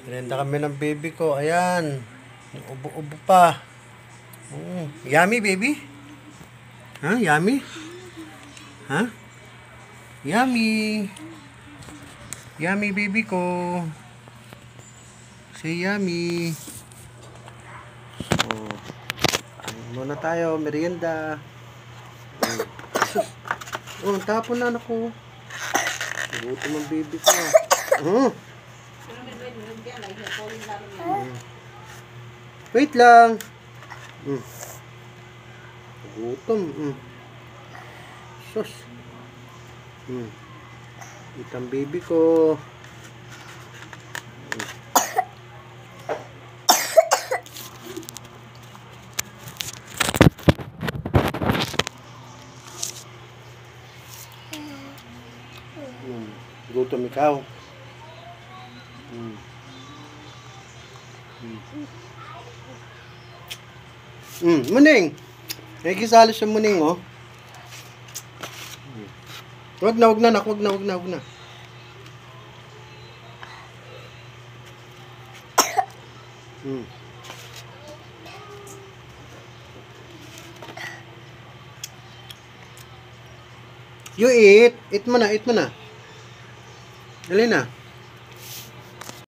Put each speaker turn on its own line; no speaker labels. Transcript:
Merienda kami ng baby ko. Ayan. Ubo-ubo pa. Yummy, baby? Ha? Yummy? Ha? Yummy. Yummy, baby ko. Say yummy. Kain muna tayo. Merienda. Tapon na anak ko. Gutom ang baby ko. Wait lang. Gutom. Sus. Itang baby ko. Gutom ikaw. Muning. Nakikisali siya muning, oh. Wag na, nak. Wag na. You eat. Eat mo na. Dali na.